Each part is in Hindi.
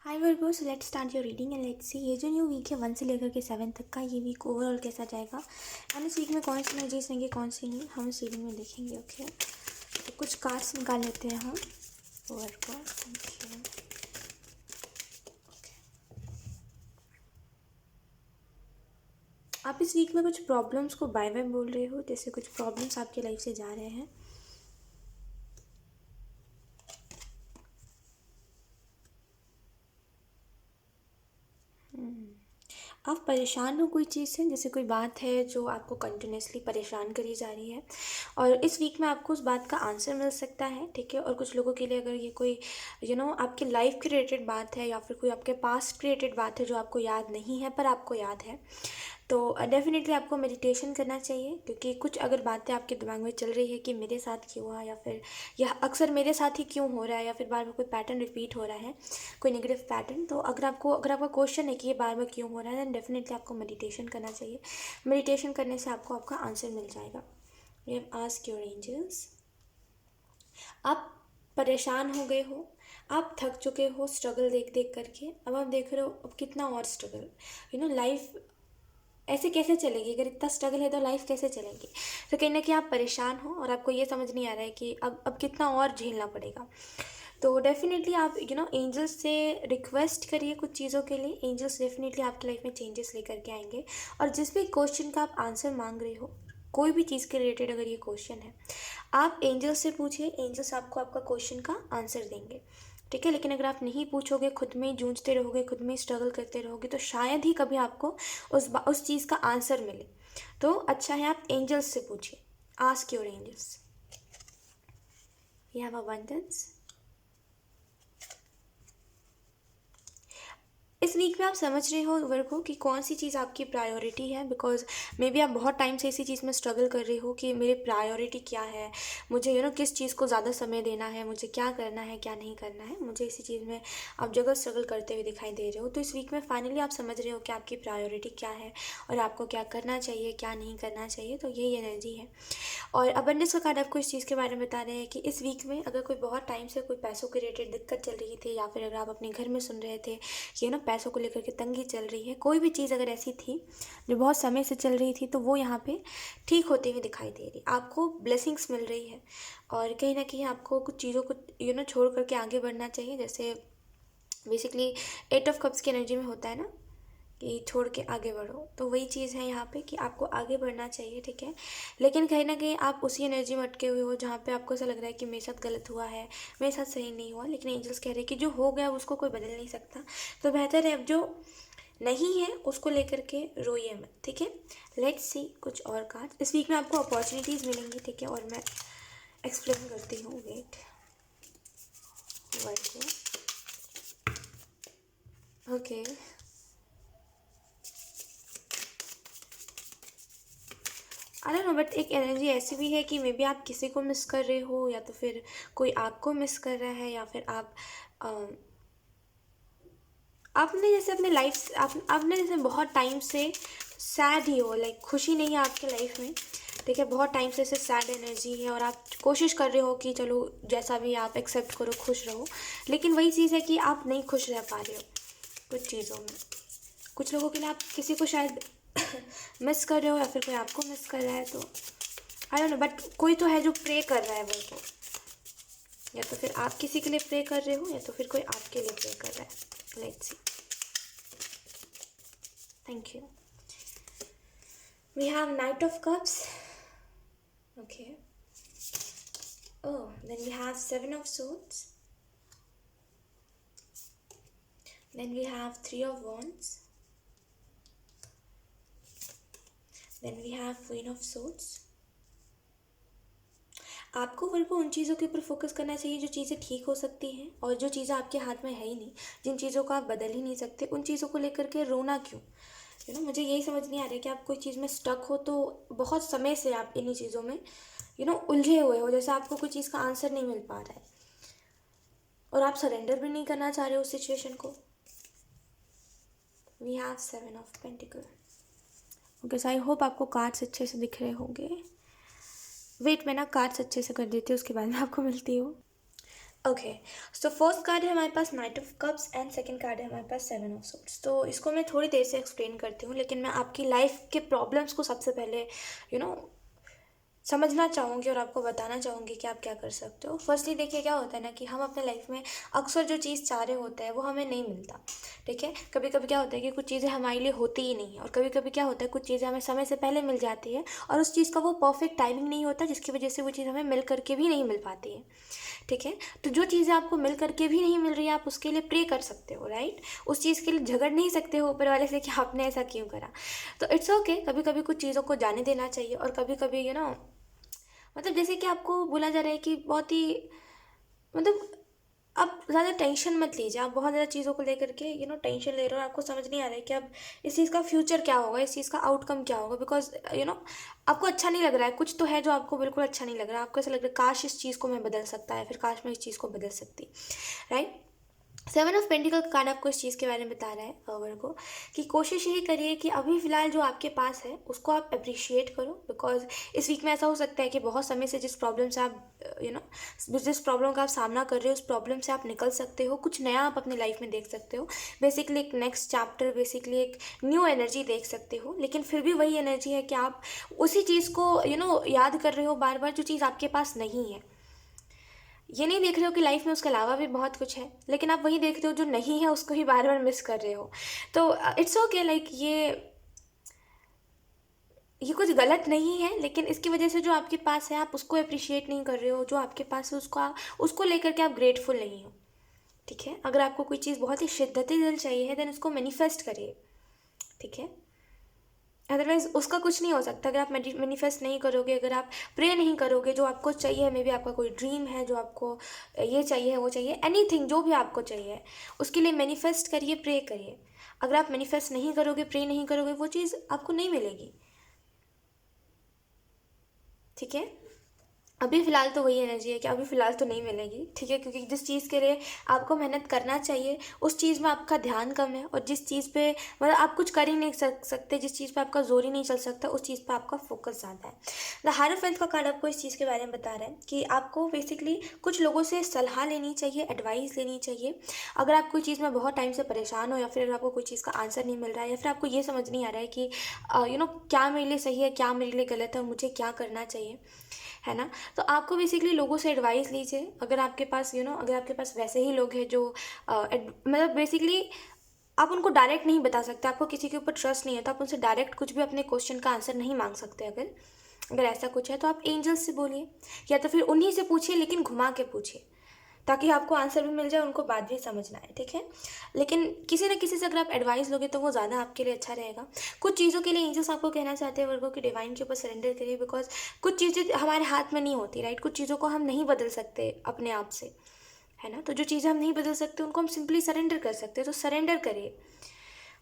Hi Virgo's, let's start your reading and let's see ये जो न्यू वीक है 1 से लेकर के 7 तक का ये वीक ओवरऑल कैसा जाएगा एंड इस वीक में कौन सी एनर्जीज रहेंगी कौन सी नहीं हम इस रीडिंग में देखेंगे। ओके, तो कुछ कार्ड्स निकाल लेते हैं हम वर्गोस। आप इस वीक में कुछ प्रॉब्लम्स को बाय बाय बोल रहे हो, जैसे कुछ प्रॉब्लम्स आपकी लाइफ से जा रहे हैं। आप परेशान हो कोई चीज़ से, जैसे कोई बात है जो आपको कंटिन्यूसली परेशान करी जा रही है और इस वीक में आपको उस बात का आंसर मिल सकता है। ठीक है, और कुछ लोगों के लिए अगर ये कोई आपकी लाइफ के रिलेटेड बात है या फिर कोई आपके पास्ट के रिलेटेड बात है जो आपको याद नहीं है पर आपको याद है, तो डेफिनेटली आपको मेडिटेशन करना चाहिए। क्योंकि कुछ अगर बातें आपके दिमाग में चल रही है कि मेरे साथ क्यों हुआ या फिर यह अक्सर मेरे साथ ही क्यों हो रहा है या फिर बार बार कोई पैटर्न रिपीट हो रहा है, कोई नेगेटिव पैटर्न, तो अगर आपका क्वेश्चन है कि ये बार बार क्यों हो रहा है, देन डेफिनेटली आपको मेडिटेशन करना चाहिए। मेडिटेशन करने से आपको आपका आंसर मिल जाएगा। We have asked your angels. आप परेशान हो गए हो, आप थक चुके हो स्ट्रगल देख देख करके, अब आप देख रहे हो अब कितना और स्ट्रगल, लाइफ ऐसे कैसे चलेगी, अगर इतना स्ट्रगल है तो लाइफ कैसे चलेगी। तो कहीं ना कहीं आप परेशान हो और आपको ये समझ नहीं आ रहा है कि अब कितना और झेलना पड़ेगा। तो डेफिनेटली आप एंजल्स से रिक्वेस्ट करिए कुछ चीज़ों के लिए। एंजल्स डेफिनेटली आपकी लाइफ में चेंजेस लेकर के आएंगे। और जिस भी क्वेश्चन का आप आंसर मांग रहे हो, कोई भी चीज़ के रिलेटेड अगर ये क्वेश्चन है, आप एंजल्स से पूछिए, एंजल्स आपको आपका क्वेश्चन का आंसर देंगे। ठीक है, लेकिन अगर आप नहीं पूछोगे, खुद में जूझते रहोगे, खुद में स्ट्रगल करते रहोगे, तो शायद ही कभी आपको उस चीज़ का आंसर मिले। तो अच्छा है आप एंजल्स से पूछिए। Ask your angels. We have abundance. इस वीक में आप समझ रहे हो वर्क हो कि कौन सी चीज़ आपकी प्रायोरिटी है। बिकॉज मे बी आप बहुत टाइम से इसी चीज़ में स्ट्रगल कर रहे हो कि मेरी प्रायोरिटी क्या है, मुझे किस चीज़ को ज़्यादा समय देना है, मुझे क्या करना है क्या नहीं करना है, मुझे इसी चीज़ में आप जगह स्ट्रगल करते हुए दिखाई दे रहे हो। तो इस वीक में फाइनली आप समझ रहे हो कि आपकी प्रायोरिटी क्या है और आपको क्या करना चाहिए क्या नहीं करना चाहिए। तो यही एनर्जी है। और अबंडेंस का कार्ड आपको इस चीज़ के बारे में बता रहे हैं कि इस वीक में अगर कोई बहुत टाइम से कोई पैसों के रिलेटेड दिक्कत चल रही थी या फिर अगर आप अपने घर में सुन रहे थे कि पैसों को लेकर के तंगी चल रही है, कोई भी चीज़ अगर ऐसी थी जो बहुत समय से चल रही थी, तो वो यहाँ पे ठीक होते हुए दिखाई दे रही, आपको ब्लेसिंग्स मिल रही है। और कहीं ना कहीं आपको कुछ चीज़ों को छोड़ करके आगे बढ़ना चाहिए। जैसे बेसिकली 8 ऑफ कप्स की एनर्जी में होता है ना कि छोड़ के आगे बढ़ो, तो वही चीज़ है यहाँ पे कि आपको आगे बढ़ना चाहिए। ठीक है, लेकिन कहीं ना कहीं आप उसी एनर्जी में अटके हुए हो जहाँ पे आपको ऐसा लग रहा है कि मेरे साथ गलत हुआ है, मेरे साथ सही नहीं हुआ। लेकिन एंजल्स कह रहे हैं कि जो हो गया उसको कोई बदल नहीं सकता, तो बेहतर है अब जो नहीं है उसको लेकर के रोइए मत। ठीक है, लेट्स सी कुछ और कार्ड। इस वीक में आपको अपॉर्चुनिटीज़ मिलेंगी। ठीक है, और मैं एक्सप्लेन करती हूँ। Wait, okay, I don't know, but एक एनर्जी ऐसी भी है कि मे बी आप किसी को मिस कर रहे हो या तो फिर कोई आपको मिस कर रहा है, या फिर आपने जैसे अपने लाइफ आपने जैसे बहुत टाइम से सैड ही हो, लाइक खुशी नहीं है आपके लाइफ में। ठीक है, बहुत टाइम से ऐसे सैड एनर्जी है और आप कोशिश कर रहे हो कि चलो जैसा भी आप एक्सेप्ट करो, खुश रहो। लेकिन वही चीज़ है कि आप नहीं खुश रह पा रहे हो कुछ चीज़ों में। कुछ लोगों के लिए आप किसी को शायद मिस कर रहे हो या फिर कोई आपको मिस कर रहा है, तो आई डोंट नो, बट कोई तो है जो प्रे कर रहा है वो तो, या तो फिर आप किसी के लिए प्रे कर रहे हो या तो फिर कोई आपके लिए प्रे कर रहा है। Let's see. Thank you. We have knight of cups. Okay, oh, then we have 7 of swords, then we have 3 of wands, then we have Queen of Swords. आपको वर्गो उन चीज़ों के ऊपर फोकस करना चाहिए जो चीज़ें ठीक हो सकती हैं, और जो चीज़ें आपके हाथ में है ही नहीं, जिन चीज़ों को आप बदल ही नहीं सकते, उन चीज़ों को लेकर के रोना क्यों। मुझे यही समझ नहीं आ रहा है कि आप कोई चीज़ में स्टक हो तो बहुत समय से आप इन्हीं चीज़ों में उलझे हुए हो, जैसे आपको कोई चीज़ का आंसर नहीं मिल पा रहा है और आप सरेंडर भी नहीं करना चाह रहे हो उस सिचुएशन को। We have 7 of Pentacles। Okay, so I hope आपको कार्ड्स अच्छे से दिख रहे होंगे। वेट, मैं ना कार्ड्स अच्छे से कर देती हूँ, उसके बाद में आपको मिलती हूँ। ओके, सो फर्स्ट कार्ड है हमारे पास knight of cups and second card है हमारे पास सेवन ऑफ सोर्ड्स। तो इसको मैं थोड़ी देर से एक्सप्लेन करती हूँ, लेकिन मैं आपकी लाइफ के प्रॉब्लम्स को सबसे पहले यू नो समझना चाहूँगी और आपको बताना चाहूँगी कि आप क्या कर सकते हो। फर्स्टली देखिए, क्या होता है ना कि हम अपने लाइफ में अक्सर जो चीज़ चाह रहे होते हैं वो हमें नहीं मिलता। ठीक है, कभी कभी क्या होता है कि कुछ चीज़ें हमारे लिए होती ही नहीं है, और कभी कभी क्या होता है कुछ चीज़ें हमें समय से पहले मिल जाती है और उस चीज़ का वो परफेक्ट टाइमिंग नहीं होता, जिसकी वजह से वो चीज़ हमें मिल करके भी नहीं मिल पाती है। ठीक है, तो जो चीज़ें आपको मिल करके भी नहीं मिल रही है, आप उसके लिए प्रे कर सकते हो, राइट। उस चीज़ के लिए झगड़ नहीं सकते हो ऊपर वाले से कि आपने ऐसा क्यों करा। तो इट्स ओके, कभी कभी कुछ चीज़ों को जाने देना चाहिए, और कभी कभी मतलब जैसे कि आपको बोला जा रहा है कि बहुत ही मतलब आप ज़्यादा टेंशन मत लीजिए। आप बहुत ज़्यादा चीज़ों को लेकर के टेंशन ले रहे हो और आपको समझ नहीं आ रहा है कि अब इस चीज़ का फ्यूचर क्या होगा, इस चीज़ का आउटकम क्या होगा, बिकॉज आपको अच्छा नहीं लग रहा है। कुछ तो है जो आपको बिल्कुल अच्छा नहीं लग रहा है। आपको ऐसा लग रहा है काश इस चीज़ को मैं बदल सकता है, फिर काश मैं इस चीज़ को बदल सकती, राइट। सेवन ऑफ पेंटिकल का कार्ड आपको इस चीज़ के बारे में बता रहा है वर्गो को, कि कोशिश यही करिए कि अभी फ़िलहाल जो आपके पास है उसको आप अप्रिशिएट करो। बिकॉज इस वीक में ऐसा हो सकता है कि बहुत समय से जिस प्रॉब्लम से आप जिस प्रॉब्लम का आप सामना कर रहे हो, उस प्रॉब्लम से आप निकल सकते हो, कुछ नया आप अपनी लाइफ में देख सकते हो। बेसिकली एक नेक्स्ट चैप्टर, बेसिकली एक न्यू एनर्जी देख सकते हो। लेकिन फिर भी वही एनर्जी है कि आप उसी चीज़ को याद कर रहे हो बार बार, जो चीज़ आपके पास नहीं है। ये नहीं देख रहे हो कि लाइफ में उसके अलावा भी बहुत कुछ है, लेकिन आप वही देख रहे हो जो नहीं है, उसको ही बार बार मिस कर रहे हो। तो इट्स ओके, लाइक ये कुछ गलत नहीं है, लेकिन इसकी वजह से जो आपके पास है आप उसको अप्रिशिएट नहीं कर रहे हो। जो आपके पास है उसको लेकर के आप ग्रेटफुल नहीं हो। ठीक है, अगर आपको कोई चीज़ बहुत ही शिद्दती दिल चाहिए है, देन उसको मैनिफेस्ट करिए। ठीक है, अदरवाइज़ उसका कुछ नहीं हो सकता अगर आप मैनिफेस्ट नहीं करोगे, अगर आप प्रे नहीं करोगे। जो आपको चाहिए, मे बी आपका कोई ड्रीम है जो आपको ये चाहिए, वो चाहिए, एनीथिंग जो भी आपको चाहिए, उसके लिए मैनिफेस्ट करिए, प्रे करिए। अगर आप मैनिफेस्ट नहीं करोगे, प्रे नहीं करोगे, वो चीज़ आपको नहीं मिलेगी। ठीक है, अभी फ़िलहाल तो वही एनर्जी है कि अभी फ़िलहाल तो नहीं मिलेगी। ठीक है, क्योंकि जिस चीज़ के लिए आपको मेहनत करना चाहिए उस चीज़ में आपका ध्यान कम है, और जिस चीज़ पे मतलब आप कुछ कर ही नहीं सकते, जिस चीज़ पे आपका जोर ही नहीं चल सकता, उस चीज़ पे आपका फोकस ज़्यादा है। द हायरोफेंट का कार्ड आपको इस चीज़ के बारे में बता रहा है कि आपको बेसिकली कुछ लोगों से सलाह लेनी चाहिए, एडवाइस लेनी चाहिए। अगर आप कोई चीज़ में बहुत टाइम से परेशान हो, या फिर अगर आपको कोई चीज़ का आंसर नहीं मिल रहा है, या फिर आपको ये समझ नहीं आ रहा है कि क्या मेरे लिए सही है, क्या मेरे लिए गलत है, और मुझे क्या करना चाहिए, है ना। तो आपको बेसिकली लोगों से एडवाइस लीजिए। अगर आपके पास अगर आपके पास वैसे ही लोग हैं जो मतलब बेसिकली आप उनको डायरेक्ट नहीं बता सकते, आपको किसी के ऊपर ट्रस्ट नहीं है, तो आप उनसे डायरेक्ट कुछ भी अपने क्वेश्चन का आंसर नहीं मांग सकते। अगर अगर ऐसा कुछ है तो आप एंजल्स से बोलिए, या तो फिर उन्हीं से पूछिए, लेकिन घुमा के पूछिए, ताकि आपको आंसर भी मिल जाए, उनको बात भी समझ ना आए। ठीक है, लेकिन किसी न किसी से अगर आप एडवाइस लोगे तो वो ज़्यादा आपके लिए अच्छा रहेगा। कुछ चीज़ों के लिए एंजल्स आपको कहना चाहते हैं वर्गो कि डिवाइन के ऊपर सरेंडर करिए, बिकॉज कुछ चीज़ें हमारे हाथ में नहीं होती, राइट। कुछ चीज़ों को हम नहीं बदल सकते अपने आप से, है ना। तो जो चीज़ें हम नहीं बदल सकते उनको हम सिंपली सरेंडर कर सकते हैं, तो सरेंडर करिए।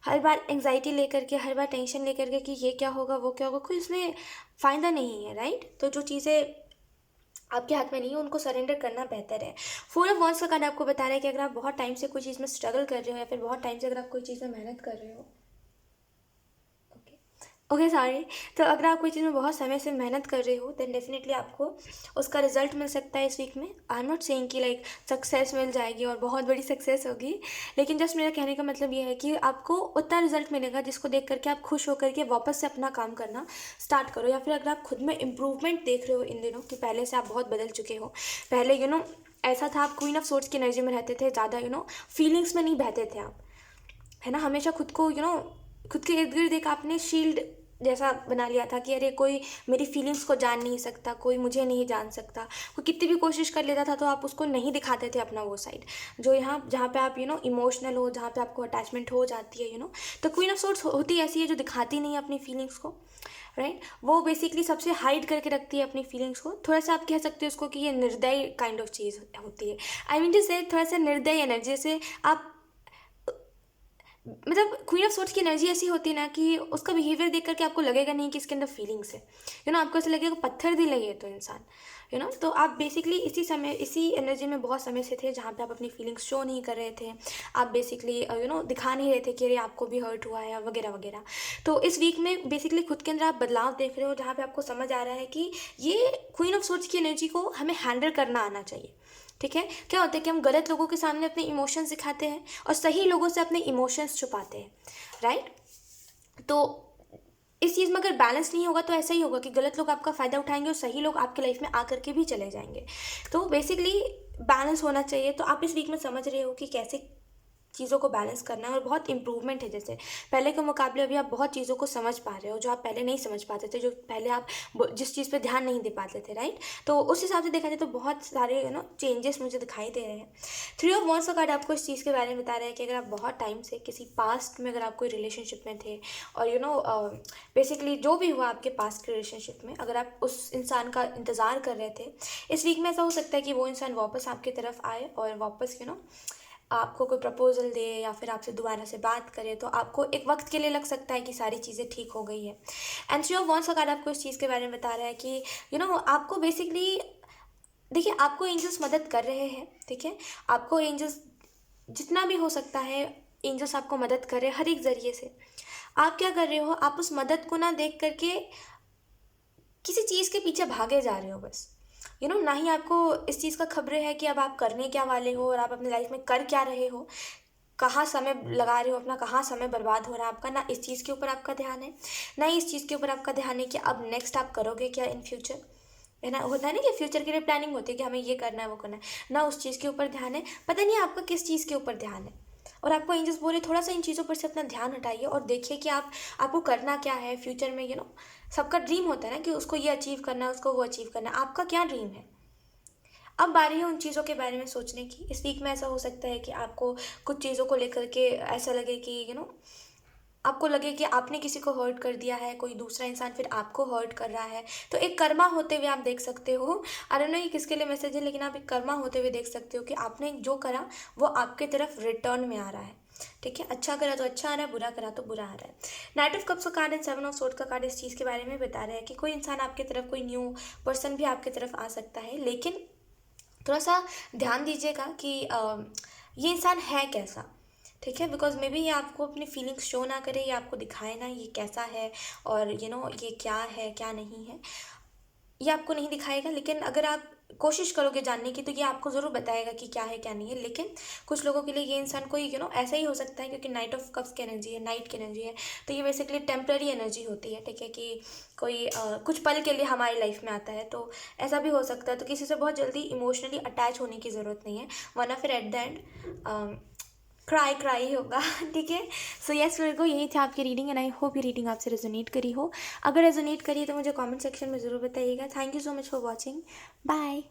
हर बार एंग्जाइटी लेकर के, हर बार टेंशन लेकर के कि ये क्या होगा, वो क्या होगा, कोई उसमें फ़ायदा नहीं है, राइट। तो जो चीज़ें आपके हाथ में नहीं है उनको सरेंडर करना बेहतर है। फोर ऑफ वॉन्ड्स का कार्ड आपको बता रहा है कि अगर आप बहुत टाइम से कोई चीज़ में स्ट्रगल कर रहे हो, या फिर बहुत टाइम से अगर आप कोई चीज़ में मेहनत कर रहे हो, ओके ओके सॉरी, तो अगर आप कोई चीज़ में बहुत समय से मेहनत कर रहे हो, देन डेफिनेटली आपको उसका रिजल्ट मिल सकता है इस वीक में। आई एम नॉट सेइंग कि लाइक सक्सेस मिल जाएगी और बहुत बड़ी सक्सेस होगी, लेकिन जस्ट मेरा कहने का मतलब ये है कि आपको उतना रिजल्ट मिलेगा जिसको देख करके आप खुश होकर के वापस से अपना काम करना स्टार्ट करो। या फिर अगर आप खुद में इम्प्रूवमेंट देख रहे हो इन दिनों कि पहले से आप बहुत बदल चुके हो, पहले ऐसा था आप क्वीन ऑफ सोर्ड्स की एनर्जी में रहते थे, ज़्यादा फीलिंग्स में नहीं बहते थे आप, है ना। हमेशा खुद को खुद के इर्द गिर्द एक आपने शील्ड जैसा बना लिया था कि अरे कोई मेरी फीलिंग्स को जान नहीं सकता, कोई मुझे नहीं जान सकता। कोई कितनी भी कोशिश कर लेता था तो आप उसको नहीं दिखाते थे अपना वो साइड, जो यहाँ जहाँ पे आप इमोशनल हो, जहाँ पे आपको अटैचमेंट हो जाती है। तो क्वीन ऑफ सोर्ड्स होती ऐसी है जो दिखाती नहीं है अपनी फीलिंग्स को, राइट। वो बेसिकली सबसे हाइड करके रखती है अपनी फीलिंग्स को। थोड़ा सा आप कह सकते हो उसको कि ये निर्दयी काइंड ऑफ चीज़ होती है। आई मीन टू से थोड़ा सा निर्दयी एनर्जी से आप मतलब क्वीन ऑफ सोर्ड्स की एनर्जी ऐसी होती है ना कि उसका बिहेवियर देख करके आपको लगेगा नहीं कि इसके अंदर फीलिंग्स है। आपको ऐसा लगेगा पत्थर दिल है ये तो इंसान। तो आप बेसिकली इसी एनर्जी में बहुत समय से थे जहाँ पे आप अपनी फीलिंग्स शो नहीं कर रहे थे। आप बेसिकली दिखा नहीं रहे थे कि अरे आपको भी हर्ट हुआ है वगैरह वगैरह। तो इस वीक में बेसिकली खुद के अंदर आप बदलाव देख रहे हो, जहाँ पे आपको समझ आ रहा है कि ये क्वीन ऑफ सोर्ड्स की एनर्जी को हमें हैंडल करना आना चाहिए। ठीक है। क्या होता है कि हम गलत लोगों के सामने अपने इमोशंस दिखाते हैं और सही लोगों से अपने इमोशंस छुपाते हैं, राइट। तो इस चीज़ में अगर बैलेंस नहीं होगा तो ऐसा ही होगा कि गलत लोग आपका फ़ायदा उठाएंगे और सही लोग आपके लाइफ में आकर के भी चले जाएंगे। तो बेसिकली बैलेंस होना चाहिए। तो आप इस वीक में समझ रहे हो कि कैसे चीज़ों को बैलेंस करना है और बहुत इंप्रूवमेंट है। जैसे पहले के मुकाबले अभी आप बहुत चीज़ों को समझ पा रहे हो जो आप पहले नहीं समझ पाते थे, जो पहले आप जिस चीज़ पे ध्यान नहीं दे पाते थे, राइट। तो उस हिसाब से देखा जाए तो बहुत सारे चेंजेस मुझे दिखाई दे रहे हैं। थ्री ऑफ वॉन्ड्स का कार्ड आपको इस चीज़ के बारे में बता रहा है कि अगर आप बहुत टाइम से किसी पास्ट में अगर आप कोई रिलेशनशिप में थे और बेसिकली जो भी हुआ आपके पास्ट के रिलेशनशिप में, अगर आप उस इंसान का इंतज़ार कर रहे थे, इस वीक में ऐसा हो सकता है कि वो इंसान वापस आपकी तरफ आए और वापस आपको कोई प्रपोजल दे या फिर आपसे दोबारा से बात करे। तो आपको एक वक्त के लिए लग सकता है कि सारी चीज़ें ठीक हो गई है। एंड थ्री ऑफ वॉन्ड्स का कार्ड आपको इस चीज़ के बारे में बता रहा है कि आपको बेसिकली देखिए आपको एंजल्स मदद कर रहे हैं, ठीक है। आपको एंजल्स जितना भी हो सकता है, एंजल्स आपको मदद कर रहे हैं हर एक ज़रिए से। आप क्या कर रहे हो, आप उस मदद को ना देख करके किसी चीज़ के पीछे भागे जा रहे हो बस। ना ही आपको इस चीज़ का खबर है कि अब आप करने क्या वाले हो और आप अपनी लाइफ में कर क्या रहे हो, कहाँ समय लगा रहे हो अपना, कहाँ समय बर्बाद हो रहा है आपका। ना इस चीज़ के ऊपर आपका ध्यान है, ना ही इस चीज़ के ऊपर आपका ध्यान है कि अब नेक्स्ट आप करोगे क्या इन फ्यूचर, है ना। होता है ना कि फ्यूचर के लिए प्लानिंग होती है कि हमें ये करना है वो करना है, ना उस चीज़ के ऊपर ध्यान है। पता नहीं आपका किस चीज़ के ऊपर ध्यान है। और आपको एंजल्स बोले थोड़ा सा इन चीज़ों पर से अपना ध्यान हटाइए और देखिए कि आपको करना क्या है फ्यूचर में। सबका ड्रीम होता है ना कि उसको ये अचीव करना है, उसको वो अचीव करना है। आपका क्या ड्रीम है? अब बारी है उन चीज़ों के बारे में सोचने की। इस वीक में ऐसा हो सकता है कि आपको कुछ चीज़ों को लेकर के ऐसा लगे कि आपको लगे कि आपने किसी को हर्ट कर दिया है, कोई दूसरा इंसान फिर आपको हर्ट कर रहा है। तो एक कर्मा होते हुए आप देख सकते हो, आई डोंट नो ये किसके लिए मैसेज है, लेकिन आप एक कर्मा होते हुए देख सकते हो कि आपने जो करा वो आपके तरफ रिटर्न में आ रहा है, ठीक है। अच्छा करा तो अच्छा आ रहा है, बुरा करा तो बुरा आ रहा है। नाइट ऑफ कप्स का card and seven of swords का कार्ड इस चीज़ के बारे में बता रहा है कि कोई इंसान आपकी तरफ, कोई न्यू पर्सन भी आपकी तरफ आ सकता है, लेकिन थोड़ा सा ध्यान दीजिएगा कि ये इंसान है कैसा, ठीक है। बिकॉज मे बी ये आपको अपनी फीलिंग्स शो ना करे, ये आपको दिखाए ना ये कैसा है और ये क्या है क्या नहीं है, ये आपको नहीं दिखाएगा। लेकिन अगर आप कोशिश करोगे जानने की तो ये आपको ज़रूर बताएगा कि क्या है क्या नहीं है। लेकिन कुछ लोगों के लिए ये इंसान कोई ऐसा ही हो सकता है, क्योंकि नाइट ऑफ कप्स की एनर्जी है, नाइट की एनर्जी है। तो ये बेसिकली टेम्प्रेरी एनर्जी होती है, ठीक है, कि कोई कुछ पल के लिए हमारी लाइफ में आता है। तो ऐसा भी हो सकता है। तो किसी से बहुत जल्दी इमोशनली अटैच होने की ज़रूरत नहीं है, वरना फिर at the end cry cry ही होगा। ठीक है। सो यस, मेरे को यही था आपकी रीडिंग एंड आई होप ये रीडिंग आपसे रेजोनेट करी हो। अगर रेजोनेट करी तो मुझे कमेंट सेक्शन में ज़रूर बताइएगा। Thank you so much for watching. Bye.